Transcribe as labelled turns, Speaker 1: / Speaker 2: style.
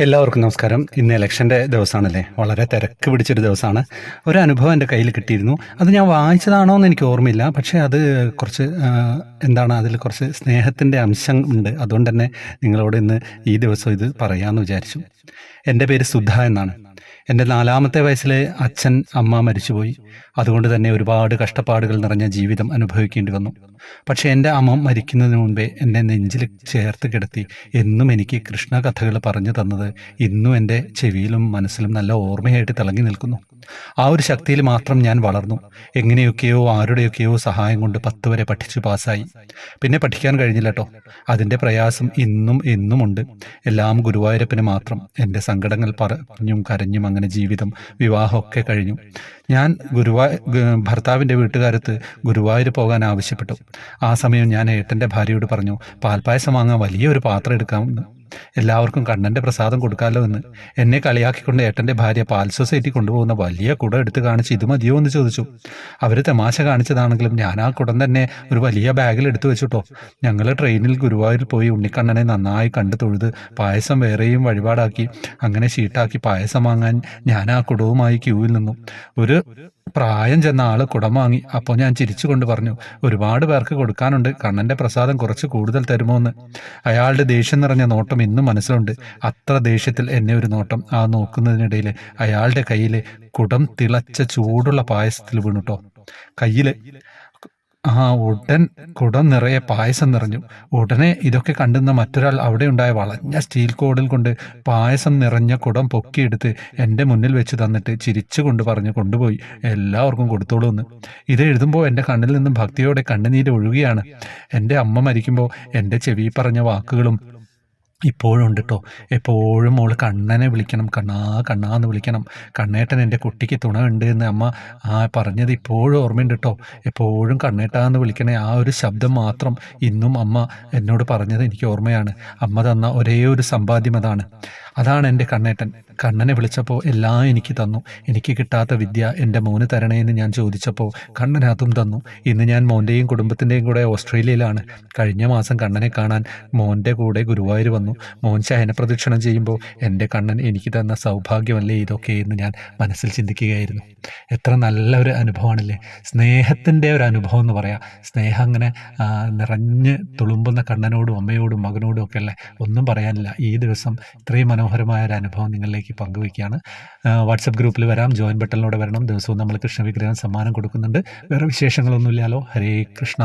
Speaker 1: എല്ലാവർക്കും നമസ്കാരം. ഇന്ന് ഇലക്ഷൻ്റെ ദിവസമാണല്ലേ, വളരെ തിരക്ക് പിടിച്ചൊരു ദിവസമാണ്. ഒരു അനുഭവം എൻ്റെ കയ്യിൽ കിട്ടിയിരുന്നു. അത് ഞാൻ വായിച്ചതാണോ എന്ന് എനിക്ക് ഓർമ്മയില്ല. പക്ഷേ അത് കുറച്ച് എന്താണ്, അതിൽ കുറച്ച് സ്നേഹത്തിൻ്റെ അംശം ഉണ്ട്. അതുകൊണ്ട് തന്നെ നിങ്ങളോട് ഇന്ന് ഈ ദിവസം ഇത് പറയാമെന്ന് വിചാരിച്ചു. എൻ്റെ പേര് സുധ എന്നാണ്. എൻ്റെ 4-ാമത്തെ വയസ്സിൽ അച്ഛൻ അമ്മ മരിച്ചുപോയി. അതുകൊണ്ട് തന്നെ ഒരുപാട് കഷ്ടപ്പാടുകൾ നിറഞ്ഞ ജീവിതം അനുഭവിക്കേണ്ടി വന്നു. പക്ഷേ എൻ്റെ അമ്മ മരിക്കുന്നതിന് മുൻപേ എന്നെ നെഞ്ചിൽ ചേർത്ത് കിടത്തി എന്നും എനിക്ക് കൃഷ്ണ കഥകൾ പറഞ്ഞു തന്നത് ഇന്നും എൻ്റെ ചെവിയിലും മനസ്സിലും നല്ല ഓർമ്മയായിട്ട് തിളങ്ങി നിൽക്കുന്നു. ആ ഒരു ശക്തിയിൽ മാത്രം ഞാൻ വളർന്നു. എങ്ങനെയൊക്കെയോ ആരുടെയൊക്കെയോ സഹായം കൊണ്ട് 10 വരെ പഠിച്ചു പാസ്സായി. പിന്നെ പഠിക്കാൻ കഴിഞ്ഞില്ല കേട്ടോ. അതിൻ്റെ പ്രയാസം ഇന്നും എന്നുമുണ്ട്. എല്ലാം ഗുരുവായൂരപ്പന് മാത്രം. എൻ്റെ സങ്കടങ്ങൾ പറഞ്ഞും കരഞ്ഞും അങ്ങനെ ജീവിതം, വിവാഹമൊക്കെ കഴിഞ്ഞു. ഞാൻ ഭർത്താവിൻ്റെ വീട്ടുകാരത്ത് ഗുരുവായൂർ പോകാൻ ആവശ്യപ്പെട്ടു. ആ സമയം ഞാൻ ഏട്ടൻ്റെ ഭാര്യയോട് പറഞ്ഞു, പാൽപ്പായസം വാങ്ങാൻ വലിയൊരു പാത്രം എടുക്കാമെന്ന്. എല്ലാവർക്കും കണ്ണൻ്റെ പ്രസാദം കൊടുക്കാമല്ലോ എന്ന്. എന്നെ കളിയാക്കിക്കൊണ്ട് ഏട്ടൻ്റെ ഭാര്യ പാൽ സൊസൈറ്റി കൊണ്ടുപോകുന്ന വലിയ കുടം എടുത്ത് കാണിച്ച് ഇത് മതിയോ എന്ന് ചോദിച്ചു. അവർ തമാശ കാണിച്ചതാണെങ്കിലും ഞാൻ ആ കുടം തന്നെ ഒരു വലിയ ബാഗിൽ എടുത്തു വെച്ചുട്ടോ. ഞങ്ങൾ ട്രെയിനിൽ ഗുരുവായൂർ പോയി ഉണ്ണിക്കണ്ണനെ നന്നായി കണ്ടു തൊഴുത് പായസം വേറെയും വഴിപാടാക്കി. അങ്ങനെ ഷീട്ടാക്കി പായസം വാങ്ങാൻ ഞാൻ ആ കുടവുമായി ക്യൂവിൽ നിന്നു. ഒരു പ്രായം ചെന്ന ആള് കുടം വാങ്ങി. അപ്പോൾ ഞാൻ ചിരിച്ചുകൊണ്ട് പറഞ്ഞു, ഒരുപാട് പേർക്ക് കൊടുക്കാനുണ്ട്, കണ്ണൻ്റെ പ്രസാദം കുറച്ച് കൂടുതൽ തരുമോ എന്ന്. അയാളുടെ ദേഷ്യം നിറഞ്ഞ നോട്ടം ഇന്നും മനസ്സിലുണ്ട്. അത്ര ദേഷ്യത്തിൽ എന്നെ ഒരു നോട്ടം. ആ നോക്കുന്നതിനിടയിൽ അയാളുടെ കയ്യിൽ കുടം തിളച്ച ചൂടുള്ള പായസത്തിൽ വീണുട്ടോ. കയ്യിൽ ഉടൻ കുടം നിറയെ പായസം നിറഞ്ഞു. ഉടനെ ഇതൊക്കെ കണ്ടുന്ന മറ്റൊരാൾ അവിടെ ഉണ്ടായ വളഞ്ഞ സ്റ്റീൽ കോഡിൽ കൊണ്ട് പായസം നിറഞ്ഞ കുടം പൊക്കിയെടുത്ത് എൻ്റെ മുന്നിൽ വെച്ച് തന്നിട്ട് ചിരിച്ചുകൊണ്ട് പറഞ്ഞു, കൊണ്ടുപോയി എല്ലാവർക്കും കൊടുത്തോളൂ എന്ന്. ഇത് എഴുതുമ്പോൾ എൻ്റെ കണ്ണിൽ നിന്നും ഭക്തിയോടെ കണ്ണുനീര് ഒഴുകുകയാണ്. എൻ്റെ അമ്മ മരിക്കുമ്പോൾ എൻ്റെ ചെവി പറഞ്ഞ വാക്കുകളും ഇപ്പോഴും ഉണ്ട് കേട്ടോ. എപ്പോഴും മോള് കണ്ണനെ വിളിക്കണം, കണ്ണാ കണ്ണാ എന്ന് വിളിക്കണം. കണ്ണേട്ടൻ എൻ്റെ കുട്ടിക്ക് തുണ ഉണ്ട് എന്ന് അമ്മ പറഞ്ഞത് ഇപ്പോഴും ഓർമ്മയുണ്ട് കേട്ടോ. എപ്പോഴും കണ്ണേട്ടാന്ന് വിളിക്കണേ, ആ ഒരു ശബ്ദം മാത്രം ഇന്നും അമ്മ എന്നോട് പറഞ്ഞത് എനിക്ക് ഓർമ്മയാണ്. അമ്മ തന്ന ഒരേ ഒരു സമ്പാദ്യം അതാണ് എൻ്റെ കണ്ണേട്ടൻ. കണ്ണനെ വിളിച്ചപ്പോൾ എല്ലാം എനിക്ക് തന്നു. എനിക്ക് കിട്ടാത്ത വിദ്യ എൻ്റെ മോന് തരണേ എന്ന് ഞാൻ ചോദിച്ചപ്പോൾ കണ്ണൻ അതും തന്നു. ഇന്ന് ഞാൻ മോൻ്റെയും കുടുംബത്തിൻ്റെയും കൂടെ ഓസ്ട്രേലിയയിലാണ്. കഴിഞ്ഞ മാസം കണ്ണനെ കാണാൻ മോൻ്റെ കൂടെ ഗുരുവായൂർ വന്നു. മോൻ ശയനപ്രദക്ഷിണം ചെയ്യുമ്പോൾ എൻ്റെ കണ്ണൻ എനിക്ക് തന്ന സൗഭാഗ്യമല്ലേ ഇതൊക്കെ എന്ന് ഞാൻ മനസ്സിൽ ചിന്തിക്കുകയായിരുന്നു. എത്ര നല്ലൊരു അനുഭവമാണല്ലേ, സ്നേഹത്തിൻ്റെ ഒരു അനുഭവം എന്ന് പറയാം. സ്നേഹം അങ്ങനെ നിറഞ്ഞ് തുളുമ്പുന്ന കണ്ണനോടും അമ്മയോടും മകനോടും ഒക്കെ അല്ലേ, ഒന്നും പറയാനില്ല. ഈ ദിവസം ഇത്രയും മനോഹരമായ ഒരു അനുഭവം നിങ്ങളിലേക്ക് പങ്കുവയ്ക്കുകയാണ്. വാട്സപ്പ് ഗ്രൂപ്പിൽ വരാം, ജോയിൻ ബട്ടണിലൂടെ വരണം. ദിവസവും നമ്മൾ കൃഷ്ണവിഗ്രഹം സമ്മാനം കൊടുക്കുന്നുണ്ട്. വേറെ വിശേഷങ്ങളൊന്നുമില്ലല്ലോ. ഹരേ കൃഷ്ണ.